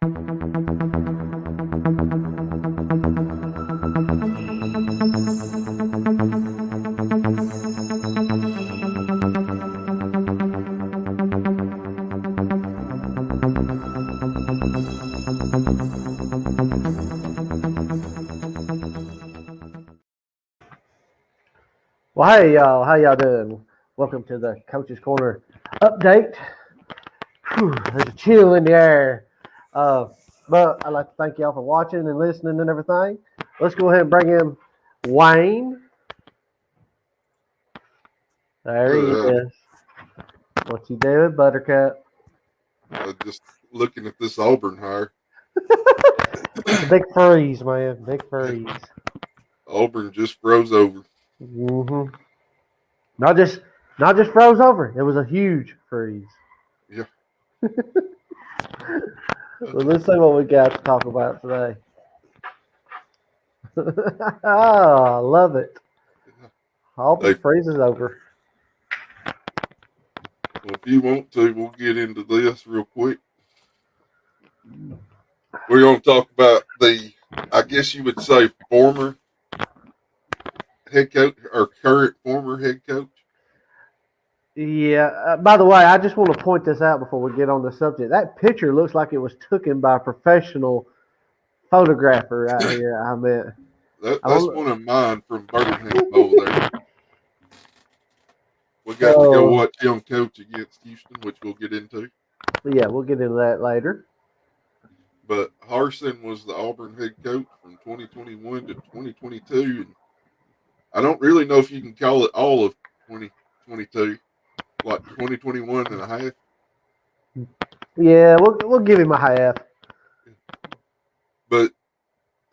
Well, hey y'all, how y'all doing? Welcome to the Coach's Corner update. Whew, there's a chill in the air, uh, but I'd like to thank y'all for watching and listening and everything. Let's go ahead and bring in Wayne. There he is. What's he doing, Buttercup? Just looking at this Auburn hire. Big freeze, man. Big freeze. Auburn just froze over. Mm-hmm. Not just froze over. It was a huge freeze. Yeah. Well, let's see what we got to talk about today. Oh, I love it. Auburn freezes over. Well, if you want to, we'll get into this real quick. We're going to talk about I guess you would say, former head coach or current former head coach. Yeah. By the way, I just want to point this out before we get on the subject. That picture looks like it was taken by a professional photographer out here. I mean, that's one of mine from Birmingham over there. We got to go watch him coach against Houston, which we'll get into. Yeah, we'll get into that later. But Harsin was the Auburn head coach from 2021 to 2022, and I don't really know if you can call it all of 2022, like 2021 and a half. Yeah, we'll give him a half. But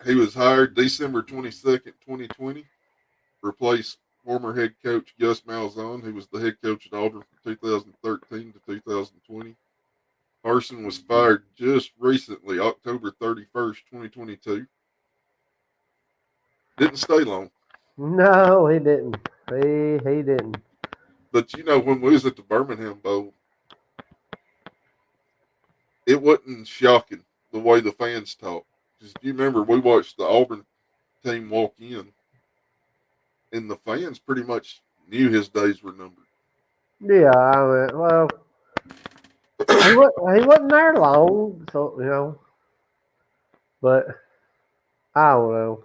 he was hired December 22nd, 2020, replaced former head coach Gus Malzahn, who was the head coach at Auburn from 2013 to 2020. Harsin was fired just recently, October 31st, 2022. Didn't stay long. No, he didn't. He didn't. But when we was at the Birmingham Bowl, it wasn't shocking the way the fans talked. Because if you remember, we watched the Auburn team walk in, and the fans pretty much knew his days were numbered. Yeah, I mean, well, he wasn't there long, so. But I don't know.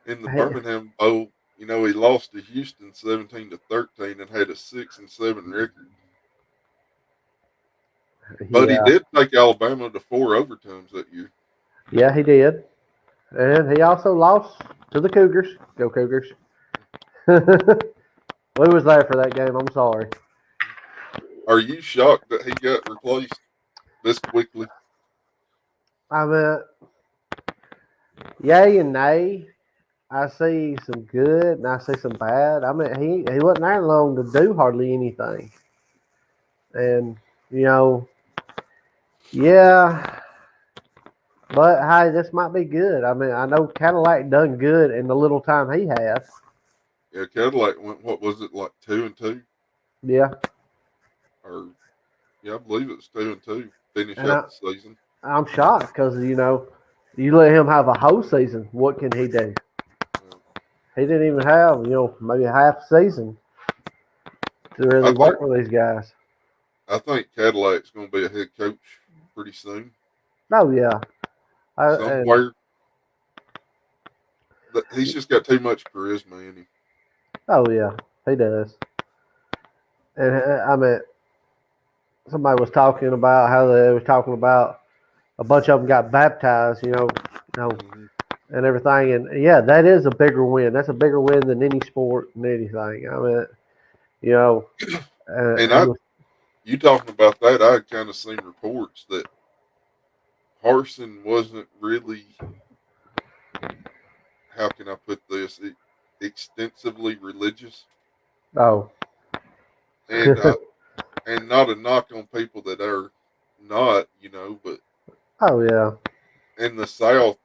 In the Birmingham Bowl, he lost to Houston 17-13 and had a 6-7 record. But he did take Alabama to 4 overtimes that year. Yeah, he did. And he also lost to the Cougars. Go Cougars. We was there for that game. I'm sorry. Are you shocked that he got replaced this quickly? I mean, yay and nay. I see some good and I see some bad. I mean, he wasn't there long to do hardly anything. And, yeah. But, hey, this might be good. I mean, I know Cadillac done good in the little time he had. Yeah, Cadillac went, what was it, like 2-2? Yeah. I believe it was 2-2. Finish out the season. I'm shocked because, you let him have a whole season. What can he do? He didn't even have, maybe a half season to really work with these guys. I think Cadillac's going to be a head coach pretty soon. Oh, yeah. Somewhere. He's just got too much charisma in him. Oh, yeah. He does. And, I mean, somebody was talking about how they was talking about a bunch of them got baptized, Mm-hmm. and everything. And, yeah, that is a bigger win. That's a bigger win than any sport and anything. I mean, you talking about that, I had kind of seen reports that Harsin wasn't really, how can I put this, extensively religious. Oh. And not a knock on people that are not, but. Oh, yeah. In the South,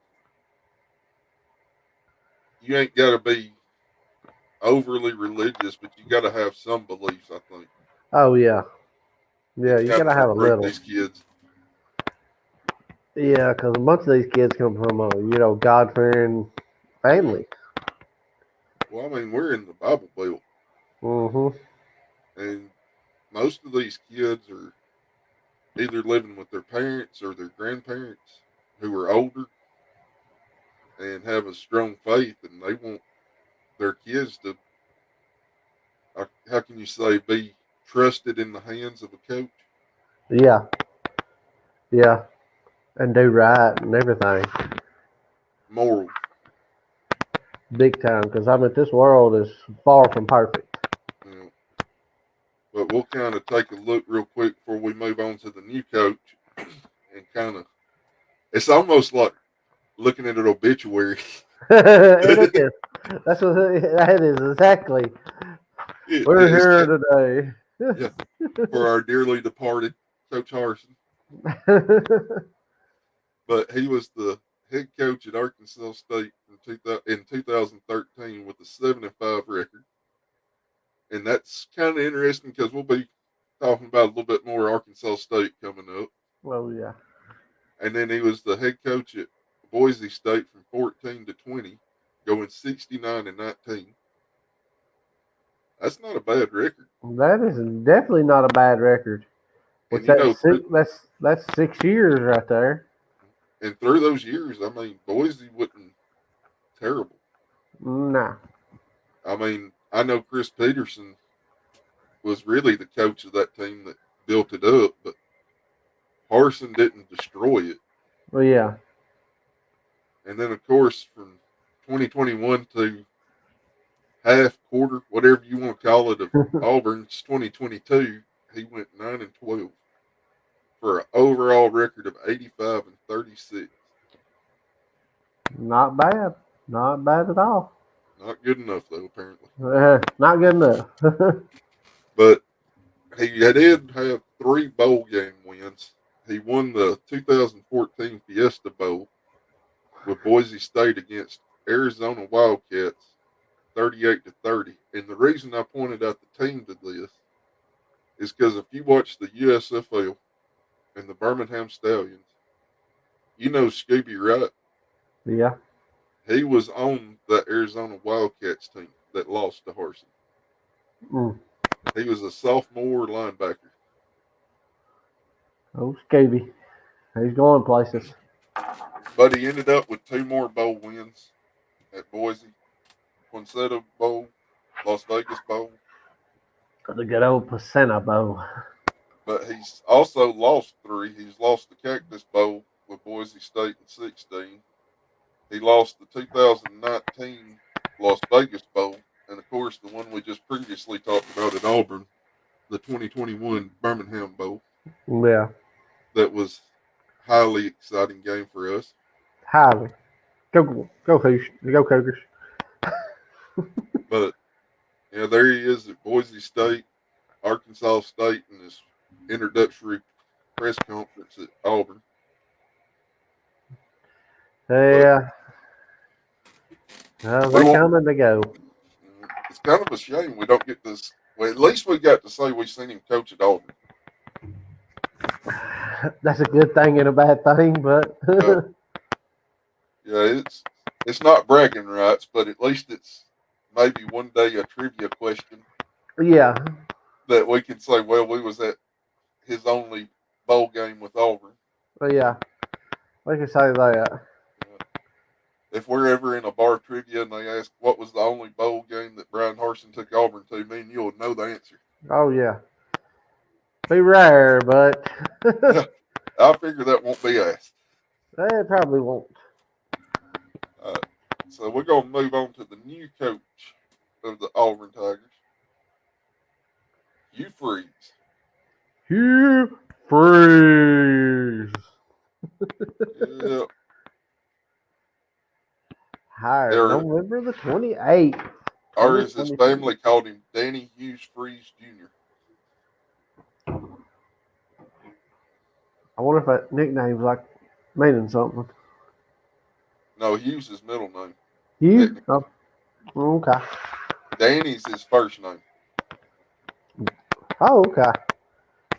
you ain't got to be overly religious, but you got to have some beliefs, I think. Oh, yeah. Yeah, you got to have a little. These kids. Yeah, because most of these kids come from a God fearing family. Well, I mean, we're in the Bible Belt, Mm-hmm. and most of these kids are either living with their parents or their grandparents who are older and have a strong faith, and they want their kids to, how can you say, be trusted in the hands of a coach. Yeah, yeah, and do right and everything, Morals. big time. Because I mean, this world is far from perfect. You know. But we'll kind of take a look real quick before we move on to the new coach, and kind of, it's almost like looking at an obituary. It is. That's what that is exactly. We're It's here kind, today. yeah, for our dearly departed Coach Harsin. But he was the head coach at Arkansas State in 2013 with a 7-5 record, and that's kind of interesting because we'll be talking about a little bit more Arkansas State coming up. Well, yeah, And then he was the head coach at Boise State from 14 to 20, going 69-19. That's not a bad record. that is definitely not a bad record. And What's you that? know, That's 6 years right there. through those years, I mean, Boise wasn't terrible. Nah. I mean, I know Chris Peterson was really the coach of that team that built it up, but Harsin didn't destroy it. Well, yeah. And then, of course, from 2021 to half quarter, whatever you want to call it, of Auburn's 2022, he went 9-12 for an overall record of 85-36. Not bad. Not bad at all. Not good enough though, apparently. Not good enough. But he did have 3 bowl game wins. He won the 2014 Fiesta Bowl with Boise State against Arizona Wildcats, 38-30. And the reason I pointed out the team to this is because if you watch the USFL and the Birmingham Stallions, you know Scooby, right? Yeah. He was on the Arizona Wildcats team that lost to Harsin. Mm. He was a sophomore linebacker. Oh, Scooby. He's going places. But he ended up with 2 more bowl wins at Boise, Poinsettia Bowl, Las Vegas Bowl. The good old Placenta Bowl. But he's also lost 3. He's lost the Cactus Bowl with Boise State in 16. He lost the 2019 Las Vegas Bowl. And of course, the one we just previously talked about at Auburn, the 2021 Birmingham Bowl. Yeah. That was highly exciting game for us. Highly. Go, Hoos. Go, Cougars. But yeah, there he is at Boise State, Arkansas State, in his introductory press conference at Auburn. But Yeah. we They won't. come and they go. It's kind of a shame we don't get this. Well, at least we got to say we seen him coach at Auburn. That's a good thing and a bad thing, but Yeah, it's not bragging rights, but at least it's maybe one day a trivia question yeah. that we can say, well, we was at his only bowl game with Auburn. Yeah. We can say that. Yeah. If we're ever in a bar trivia and they ask what was the only bowl game that Brian Harsin took Auburn to, me and you'll know the answer. Oh yeah. Be rare, but Yeah, I figure that won't be asked. it probably won't. So we're going to move on to the new coach of the Auburn Tigers, Hugh Freeze. Hugh Freeze. Yeah, Hired November the 28th. or as his family called him, Danny Hughes Freeze Jr. I wonder if that nickname's like meaning something. No, Hughes' his middle name. Hugh? Oh, okay. Danny's his first name. Oh, okay.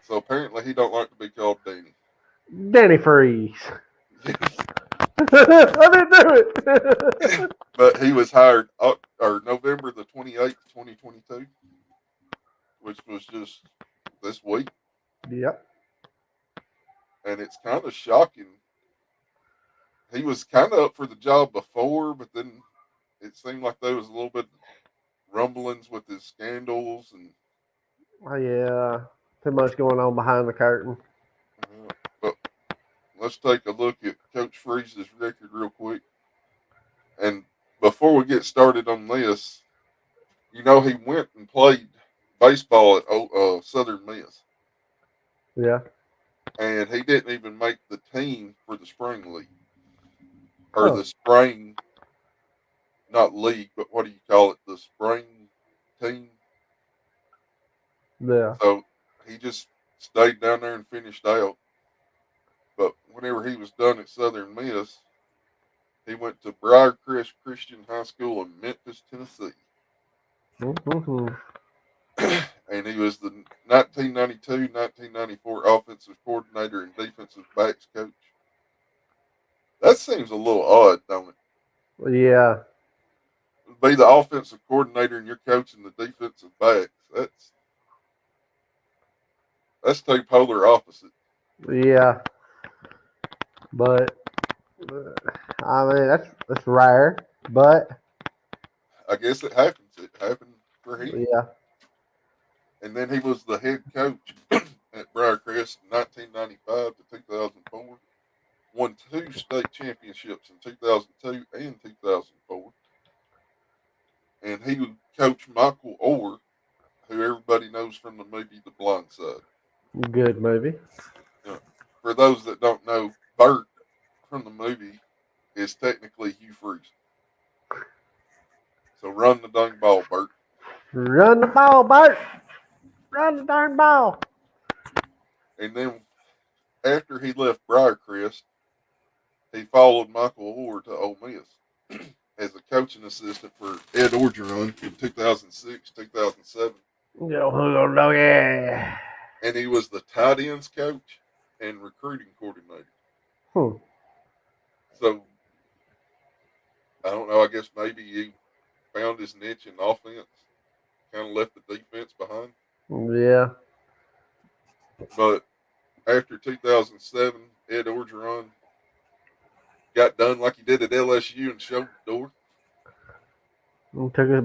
So apparently he don't like to be called Danny. Danny Freeze. I didn't do it. But he was hired November the 28th, 2022, which was just this week. Yep. And it's kind of shocking. He was kind of up for the job before, but then it seemed like there was a little bit rumblings with his scandals and Oh, yeah. Too much going on behind the curtain. but let's take a look at Coach Freeze's record real quick. And before we get started on this, he went and played baseball at Southern Miss, Yeah. and he didn't even make the team for the spring league or Oh, the spring, not league, but what do you call it? The spring team. yeah. So he just stayed down there and finished out. But whenever he was done at Southern Miss, he went to Briarcrest Christian High School in Memphis, Tennessee. Mm-hmm. And he was the 1992-1994 offensive coordinator and defensive backs coach. That seems a little odd, don't it? Yeah. Be the offensive coordinator and you're coaching the defensive backs. That's two polar opposites. Yeah. But I mean that's rare. But I guess it happens. It happened for him. yeah. And then he was the head coach at Briarcrest in 1995 to 2004. Won 2 state championships in 2002 and 2004. And he coached Michael Orr, who everybody knows from the movie The Blind Side. Good movie. For those that don't know, Bert from the movie is technically Hugh Freeze. So run the dang ball, Bert. Run the ball, Bert. Run the darn ball. And then after he left Briarcrest, he followed Michael Orr to Ole Miss as a coaching assistant for Ed Orgeron in 2006, 2007. Oh, yeah. And he was the tight ends coach and recruiting coordinator. Hmm. So I don't know. I guess maybe he found his niche in offense, kind of left the defense behind. Yeah. But after 2007, Ed Orgeron got done like he did at LSU and showed the door. Took his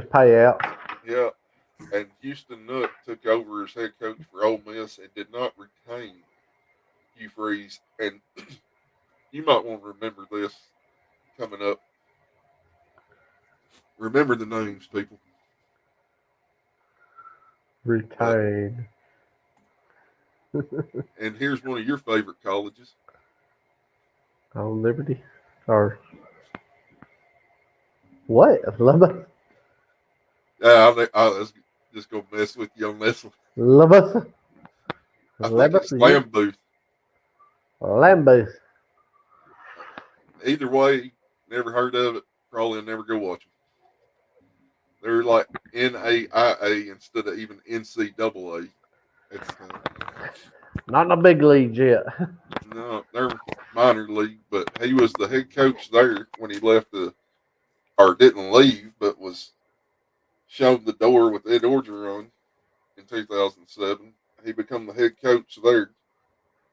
payout. Yeah. And Houston Nutt took over as head coach for Ole Miss and did not retain Hugh Freeze. And you might want to remember this coming up. Remember the names, people. Retired. And here's one of your favorite colleges. On Liberty. Or what? Lubbock? I was just going to mess with you on this one. Lubbock? I think it's Lamb Booth. Lambooth. Either way, never heard of it. Probably never go watch them. They're like NAIA instead of even NCAA at the time. Not in the big leagues yet. No, they're minor league, but he was the head coach there when he left or didn't leave, but was shown the door with Ed Orgeron in 2007. He became the head coach there,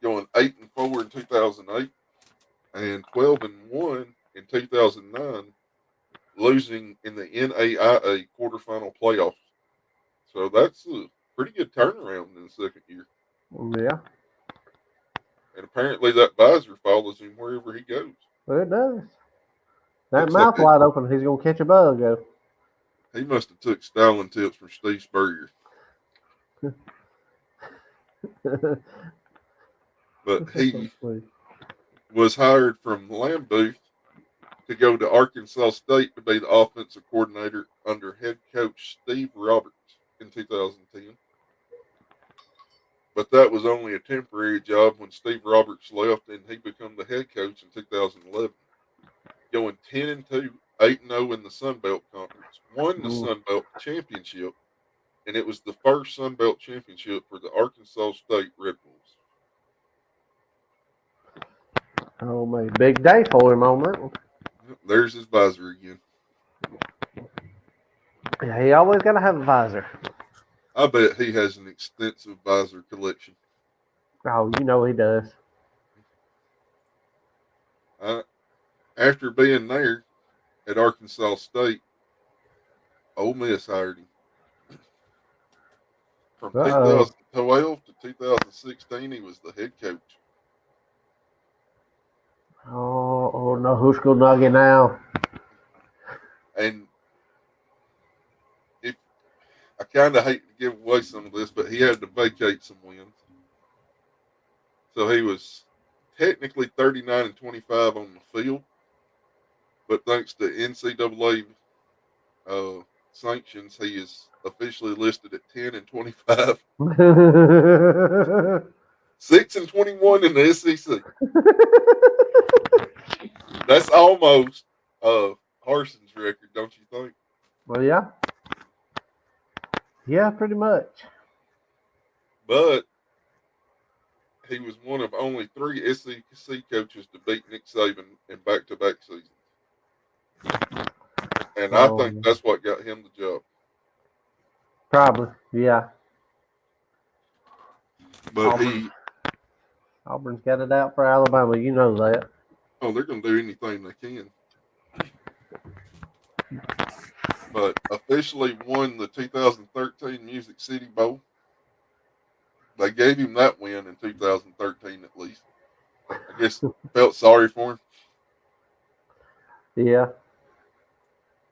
going 8-4 in 2008 and 12-1 in 2009, losing in the NAIA quarterfinal playoffs. So that's a pretty good turnaround in the second year. Yeah. And apparently that visor follows him wherever he goes. Well, it does. That Looks mouth like wide open, he's gonna catch a bug. he must have took styling tips from Steve Spurrier. But he was hired from Lamb Booth to go to Arkansas State to be the offensive coordinator under head coach Steve Roberts in 2010. But that was only a temporary job when Steve Roberts left and he became the head coach in 2011. Going 10-2, 8-0 in the Sun Belt Conference, won the Sun Belt Championship, and it was the first Sun Belt Championship for the Arkansas State Red Bulls. Oh, my big day for him on that one. Yep, there's his visor again. Yeah, he always got to have a visor. I bet he has an extensive visor collection. Oh, you know he does. After being there at Arkansas State, Ole Miss hired him. From Uh-oh. 2012 to 2016, he was the head coach. Oh, no, who's going to nugget now? And if I kind of hate to give away some of this, but he had to vacate some wins. So he was technically 39-25 on the field, but thanks to NCAA sanctions, he is officially listed at 10-25, 6-21 in the SEC. That's almost Harson's record, don't you think? Well, yeah. Yeah, pretty much. But he was one of only 3 SEC coaches to beat Nick Saban in back-to-back seasons. And I think that's what got him the job. Probably, yeah. But Auburn's got it out for Alabama. You know that. Oh, they're going to do anything they can. But officially won the 2013 Music City Bowl. They gave him that win in 2013 at least. I guess felt sorry for him. Yeah.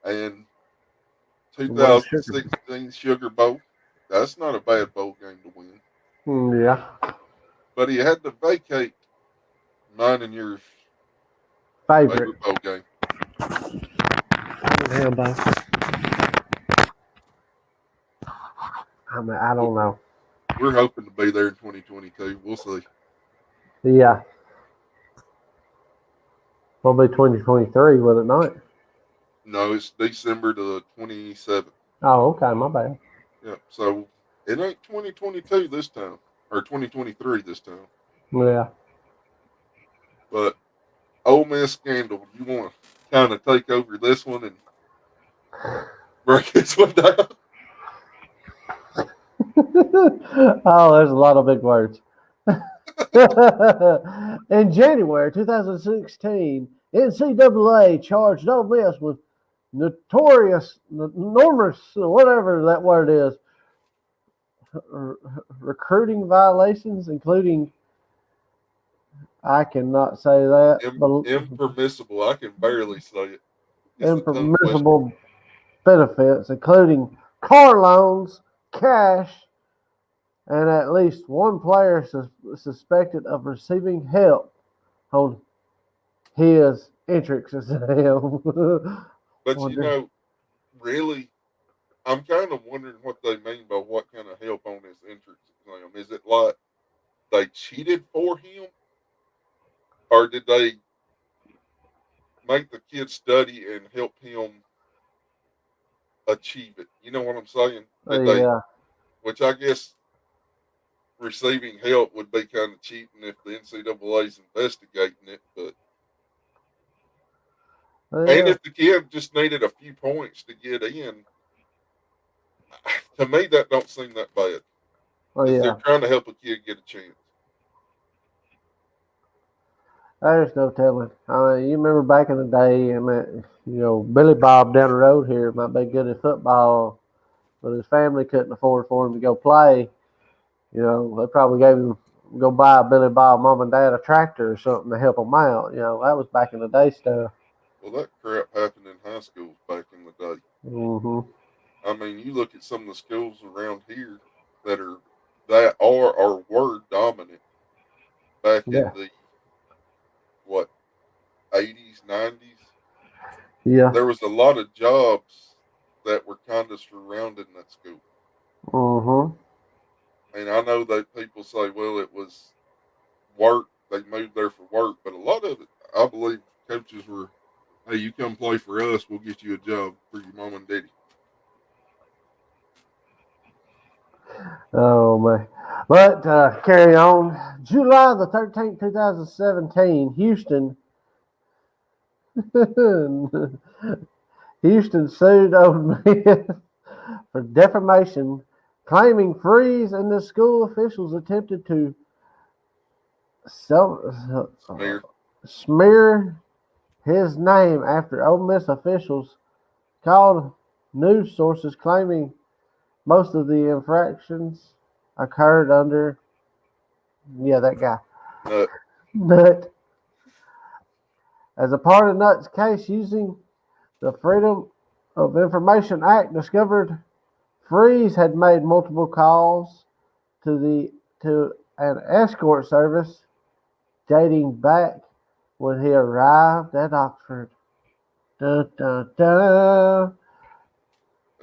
And 2016 Sugar Bowl. That's not a bad bowl game to win. Yeah. But he had to vacate mine and your Favorite bowl game. I don't know. We're hoping to be there in 2022. We'll see. Yeah. Will be 2023, will it not? No, it's December the 27th. Oh, okay. My bad. Yeah, so it ain't 2022 this time, or 2023 this time. Yeah. But Ole Miss scandal, you want to kind of take over this one and break this one down? Oh, there's a lot of big words. In January 2016, NCAA charged Ole Miss with enormous, whatever that word is, recruiting violations, including, I cannot say that, Impermissible. I can barely say it. impermissible benefits, including car loans, cash, and at least one player suspected of receiving help on his entrance exam. But you know, really, I'm kind of wondering what they mean by what kind of help on his entrance exam. Is it like they cheated for him? Or did they make the kid study and help him achieve it? You know what I'm saying? Yeah. Which I guess receiving help would be kind of cheating if the NCAA is investigating it, but and if the kid just needed a few points to get in, to me that don't seem that bad. They're trying to help a kid get a chance. There's no telling. I mean, you remember back in the day, I mean, Billy Bob down the road here might be good at football, but his family couldn't afford for him to go play. They probably gave him go buy Billy Bob mom and dad a tractor or something to help him out. That was back in the day stuff. Well, that crap happened in high schools back in the day. Mm-hmm. I mean, you look at some of the schools around here that are or were dominant back in the 80s, 90s. Yeah. There was a lot of jobs that were kind of surrounding that school. Mm-hmm. And I know that people say, well, it was work. They moved there for work. But a lot of it, I believe coaches were, hey, you come play for us, we'll get you a job for your mom and daddy. Oh man. But carry on. July the 13th, 2017, Houston. Houston sued Ole Miss for defamation, claiming Freeze and the school officials attempted to Smear. smear his name after Ole Miss officials called news sources claiming most of the infractions occurred under, yeah, that guy, Nut. Nut. As a part of Nut's case, using the Freedom of Information Act, discovered Freeze had made multiple calls to an escort service dating back when he arrived at Oxford. Dun, dun, dun.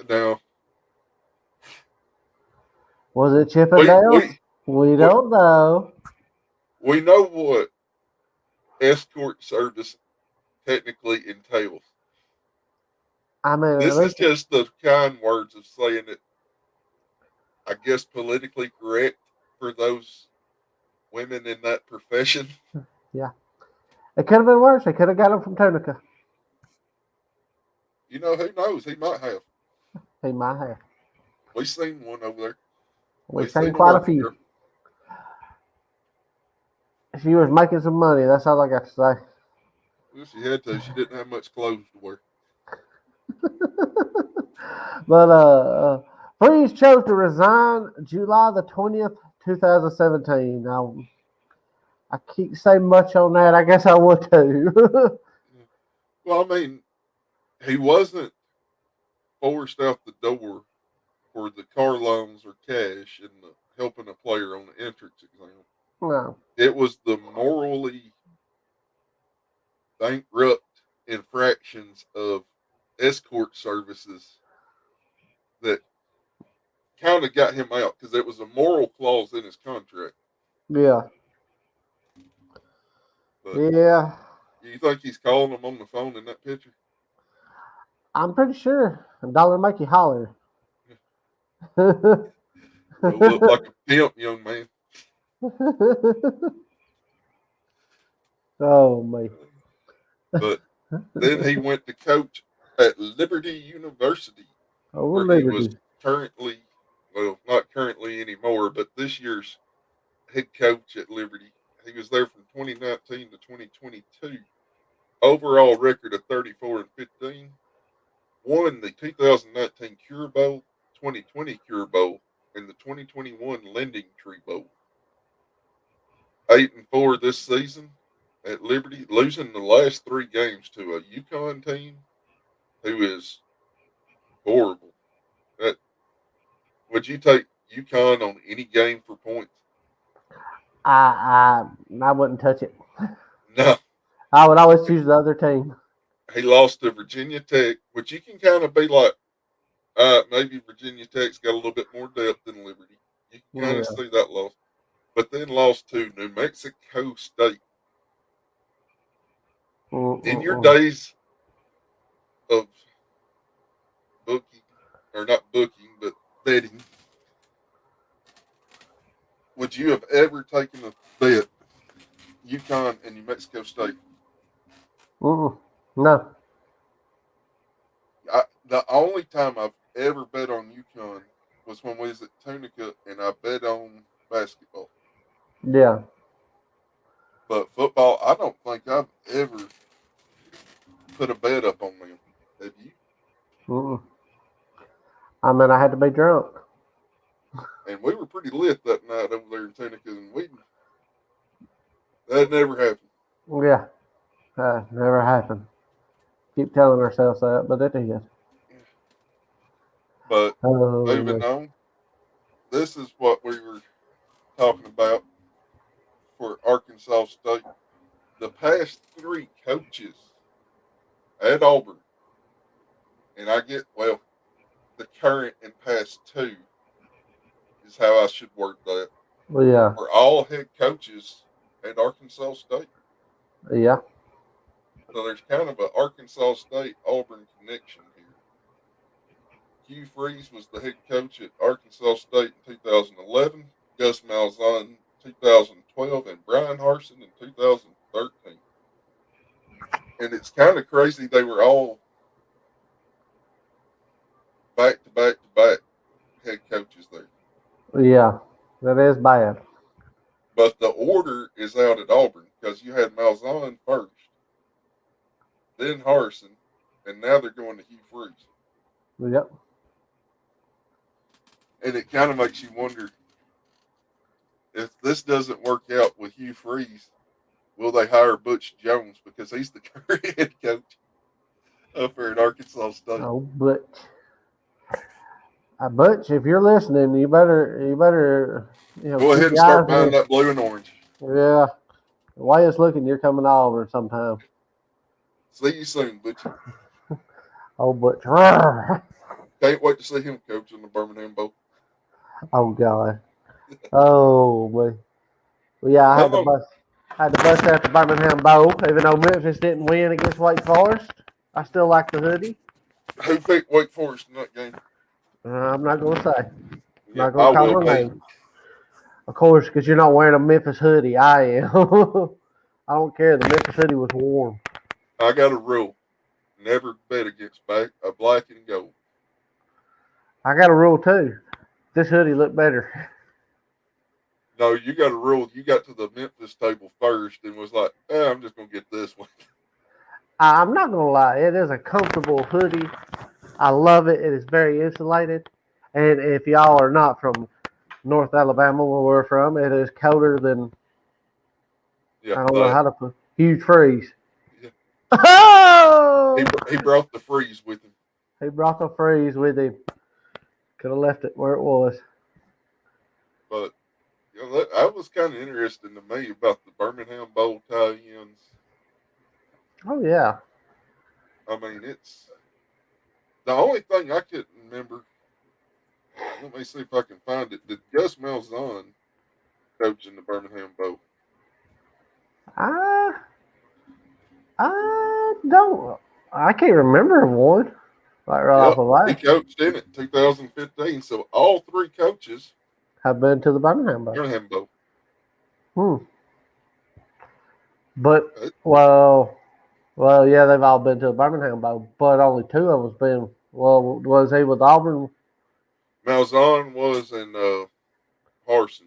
Now Was it we Chippendales? we We we, don't know. we know what escort service technically entails. I mean, at This is least just the kind words of saying it, I guess, politically correct for those women in that profession. yeah, it could have been worse. They could have got him from Tunica. You know, who knows? He might have. He might have. We seen one over there. We We've seen seen a quite a working few. girl. She was making some money. That's all I got to say. Well, she had to. She didn't have much clothes to wear. But Freeze chose to resign July the 20th, 2017. Now, I can't say much on that. I guess I would too. Well, I mean, he wasn't forced out the door for the car loans or cash and the helping a player on the entrance exam. no. It was the morally bankrupt infractions of escort services that kind of got him out because there was a moral clause in his contract. Yeah. But Yeah. you think he's calling them on the phone in that picture? I'm pretty sure a dollar make you holler. You'll look like a pimp, young man. Oh, me. But then he went to coach at Liberty University, Oh, where he was Liberty. currently, well, not currently anymore, but this year's head coach at Liberty. He was there from 2019 to 2022. Overall record of 34 and 15. Won the 2019 Cure Bowl, 2020 Cure Bowl, and the 2021 Lending Tree Bowl. 8-4 this season at Liberty, losing the last three games to a UConn team who is horrible. That, would you take UConn on any game for points? I wouldn't touch it. No. I would always choose the other team. He lost to Virginia Tech, which you can kind of be like, maybe Virginia Tech's got a little bit more depth than Liberty. You can kind of Yeah. see that loss. But then lost to New Mexico State. In your Mm-mm-mm. days of booking, or not booking, but betting, would you have ever taken a bet UConn and New Mexico State? Mm-mm. No. The only time I've ever bet on UConn was when we was at Tunica, and I bet on basketball. Yeah. But football, I don't think I've ever put a bet up on them. Have you? Mm-mm. I mean, I had to be drunk. And we were pretty lit that night over there in Tunica, and that never happened. Yeah. Never happened. Keep telling ourselves that, but it did. But moving Oh, on, this is what we were talking about for Arkansas State. The past three coaches at Auburn, and I get, well, the current and past two is how I should word that, well, yeah. were all head coaches at Arkansas State. Yeah. So there's kind of an Arkansas State Auburn connection here. Hugh Freeze was the head coach at Arkansas State in 2011, Gus Malzahn 2012, and Brian Harsin in 2013. And it's kind of crazy they were all back to back to back head coaches there. Yeah, that is bad. But the order is out at Auburn because you had Malzahn first, then Harsin, and now they're going to Hugh Freeze. Yep. And it kind of makes you wonder if this doesn't work out with Hugh Freeze, will they hire Butch Jones because he's the current head coach up there at Arkansas State? Oh, Butch, if you're listening, you better, Go ahead keep and your eyes start on buying it. that blue and orange. Yeah. The way it's looking, you're coming to Auburn sometime. See you soon, Butch. Oh, Butch. Can't wait to see him coach in the Birmingham Bowl. Oh, God. Oh, boy. Well, yeah, How long? I had to bust out the Birmingham Bowl, even though Memphis didn't win against Wake Forest. I still like the hoodie. Who picked Wake Forest in that game? I'm not going to say. I'm Yeah, not going I to call will no be. name. Of course, because you're not wearing a Memphis hoodie. I am. I don't care. The Memphis hoodie was warm. I got a rule: never bet against a black and gold. I got a rule, too. This hoodie looked better. No, you got a rule. You got to the Memphis table first and was like, I'm just gonna get this one. I'm not going to lie. It is a comfortable hoodie. I love it. It is very insulated. And if y'all are not from North Alabama, where we're from, it is colder than, Yeah, I don't know how to put, huge freeze. Yeah. Oh! He brought the freeze with him. He brought the freeze with him. Could have left it where it was. But that was kind of interesting to me about the Birmingham Bowl tie-ins. Oh, yeah. I mean, it's the only thing I couldn't remember. Let me see if I can find it. Did Gus Malzahn coach in the Birmingham Bowl? I, I don't. I can't remember one. Like right off Yep, of he that. coached in it 2015. So all three coaches Have been to the Birmingham Bowl. Birmingham Bowl. But, well, yeah, they've all been to the Birmingham Bowl, but only two of us been. Well, was he with Auburn? Malzahn was in Harsin.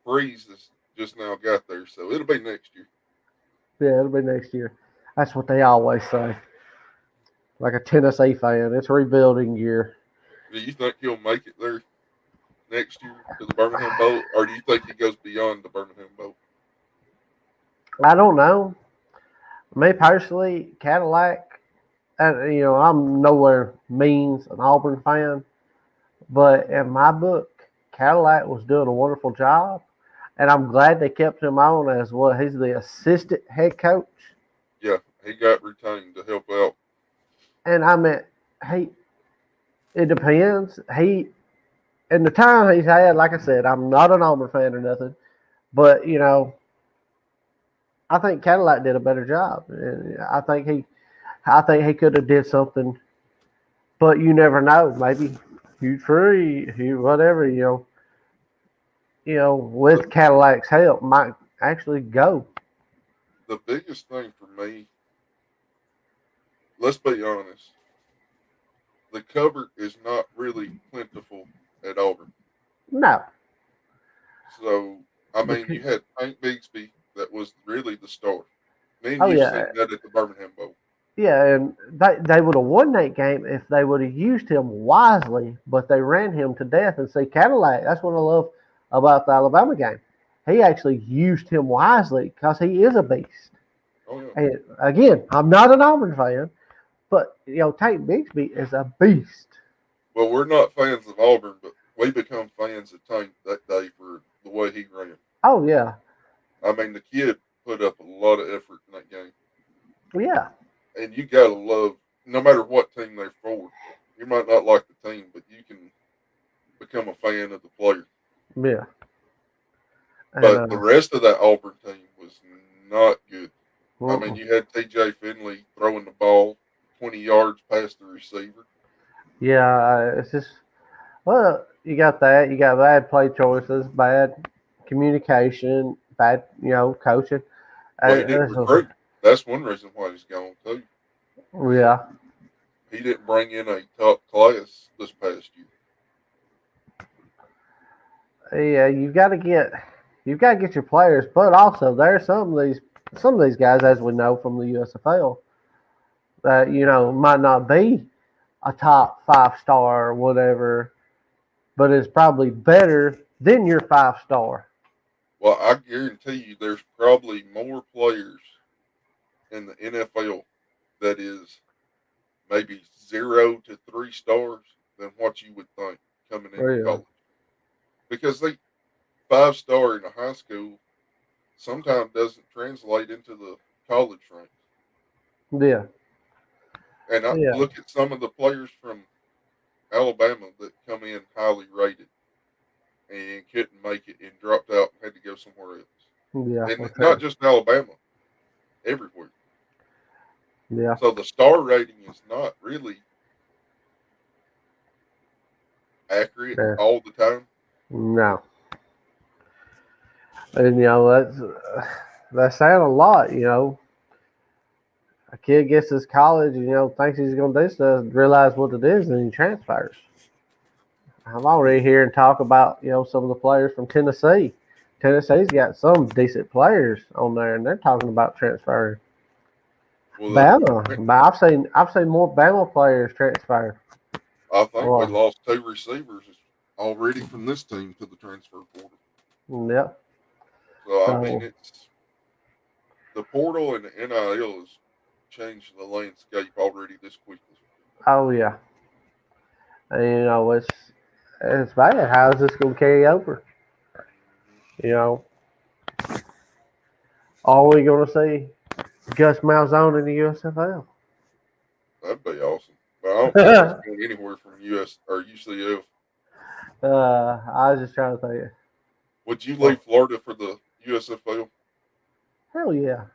Freeze has just now got there, so it'll be next year. Yeah, it'll be next year. That's what they always say. Like a Tennessee fan, it's rebuilding year. Do you think he'll make it there next year to the Birmingham Bowl, or do you think he goes beyond the Birmingham Bowl? I don't know. Me personally, Cadillac, and I'm nowhere means an Auburn fan, but in my book, Cadillac was doing a wonderful job, and I'm glad they kept him on as well. He's the assistant head coach, Yeah, he got retained to help out. and I mean, he. It depends. In the time he's had, like I said, I'm not an Auburn fan or nothing, but I think Cadillac did a better job. I think he could have did something, but you never know. Maybe Hugh Freeze, whatever. With Cadillac's help, might actually go. The biggest thing for me, let's be honest, the cupboard is not really plentiful at Auburn. No. So, I mean, you had Hank Bigsby that was really the star. Me and Oh you yeah, seen that at the Birmingham Bowl. yeah, and they would have won that game if they would have used him wisely, but they ran him to death. And see, Cadillac, that's what I love about the Alabama game. He actually used him wisely because he is a beast. Oh, yeah. And again, I'm not an Auburn fan, but Tank Bigsby is a beast. Well, we're not fans of Auburn, but we become fans of Tank that day for the way he ran. Oh yeah, I mean, the kid put up a lot of effort in that game. yeah, And you got to love, no matter what team they're for, you might not like the team, but you can become a fan of the player. yeah. But And the rest of that Auburn team was not good. I mean, uh, you had TJ Finley throwing the ball 20 yards past the receiver. Yeah, it's just well, you got that. You got bad play choices, bad communication, bad coaching. Well, he didn't There's recruit. That's one reason why he's gone too. yeah, He didn't bring in a top class this past year. yeah. You've got to get your players, but also there's some of these guys, as we know from the USFL, that might not be a top 5 star or whatever, but it's probably better than your 5 star. Well, I guarantee you, there's probably more players in the NFL that is maybe 0 to 3 stars than what you would think coming into Yeah, college. Because they 5 star in a high school sometimes doesn't translate into the college ranks. yeah, And I yeah, look at some of the players from Alabama that come in highly rated and couldn't make it and dropped out and had to go somewhere else. yeah. And What's not that? just Alabama, everywhere. Yeah, So the star rating is not really accurate yeah. all the time. No, and that's saying a lot. A kid gets to college, thinks he's going to do stuff, realize what it is, and he transfers. I'm already hearing talk about some of the players from Tennessee. Tennessee's got some decent players on there, and they're talking about transferring. Well, Bama, but I've seen more Bama players transfer. I think we Oh, lost 2 receivers already from this team to the transfer portal. yep. So I mean, So, it's the portal and the NIL has changed the landscape already this quickly. oh yeah, and it's bad. How is this going to carry over? Hmm. You know, are we going to see Gus Malzahn in the USFL? That'd be awesome, but I don't think he's going anywhere from US or UCF. I was just trying to think. Would you Well, leave Florida for the USFL? hell yeah.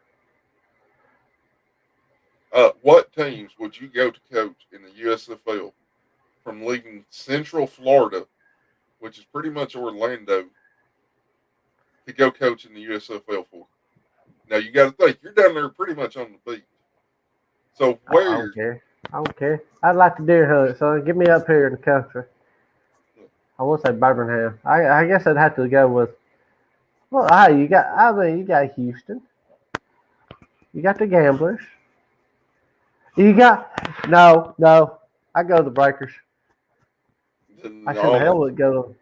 What teams would you go to coach in the USFL from leaving Central Florida, which is pretty much Orlando, to go coach in the USFL for? Now you got to think you're down there pretty much on the beach. So I don't where? care. I don't care. I'd like to deer hunt, son. Get me up here in the country. I would say Birmingham. I guess I'd have to go with. Well, hey, you got Houston. You got the Gamblers. You got no. I go to the Breakers. The I sure the hell Nolans. would go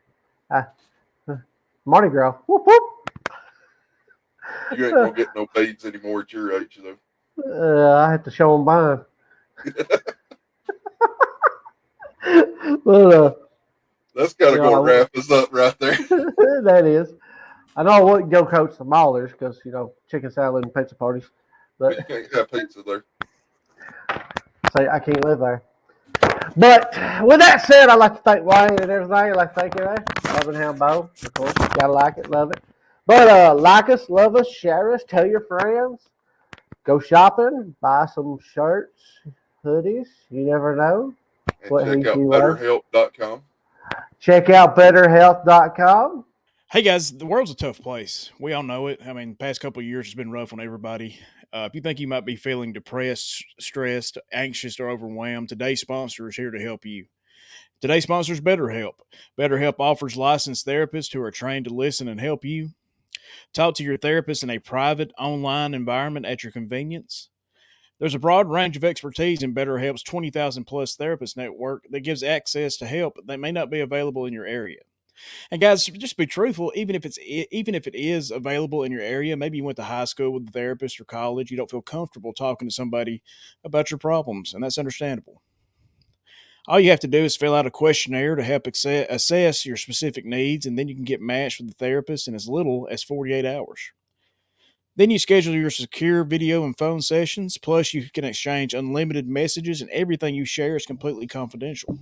to Mardi Gras. Whoop whoop. You ain't gonna get no beads anymore at your age, though. I have to show them mine. Well, That's got to you go know, wrap us up right there. that is. I know I wouldn't go coach the Maulers because chicken salad and pizza parties, Well, but you can't have pizza there. say I can't live there. But with that said, I'd like to thank Wayne and everything. I'd like to thank you there. Birmingham Bow, of course. Gotta like it, love it. But like us, love us, share us, tell your friends. Go shopping, buy some shirts, hoodies. You never know And what check he she out wears. BetterHelp.com. Check out betterhealth.com. Hey guys, the world's a tough place. We all know it. I mean, past couple of years has been rough on everybody. If you think you might be feeling depressed, stressed, anxious, or overwhelmed, today's sponsor is here to help you. Today's sponsor is BetterHelp. BetterHelp offers licensed therapists who are trained to listen and help you. Talk to your therapist in a private, online environment at your convenience. There's a broad range of expertise in BetterHelp's 20,000 plus therapist network that gives access to help that may not be available in your area. And guys, just be truthful. Even if it is available in your area, maybe you went to high school with a therapist or college, you don't feel comfortable talking to somebody about your problems, and that's understandable. All you have to do is fill out a questionnaire to help assess your specific needs, and then you can get matched with a therapist in as little as 48 hours. Then you schedule your secure video and phone sessions, plus you can exchange unlimited messages, and everything you share is completely confidential.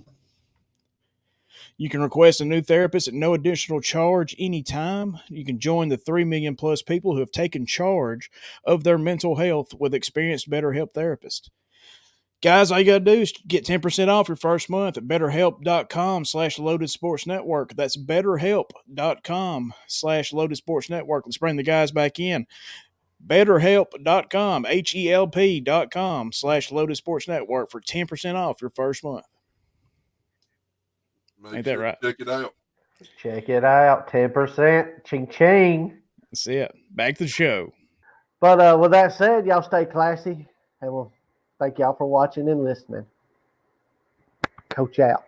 You can request a new therapist at no additional charge anytime. You can join the 3 million plus people who have taken charge of their mental health with experienced BetterHelp therapists. Guys, all you got to do is get 10% off your first month at betterhelp.com/loaded sports network. That's betterhelp.com/loaded sports network. Let's bring the guys back in. BetterHelp.com, HELP.com/loaded sports network for 10% off your first month. Make Ain't sure that right? to check it out. Check it out. 10%. Ching ching. That's it. Back to the show. But with that said, y'all stay classy. And we'll thank y'all for watching and listening. Coach out.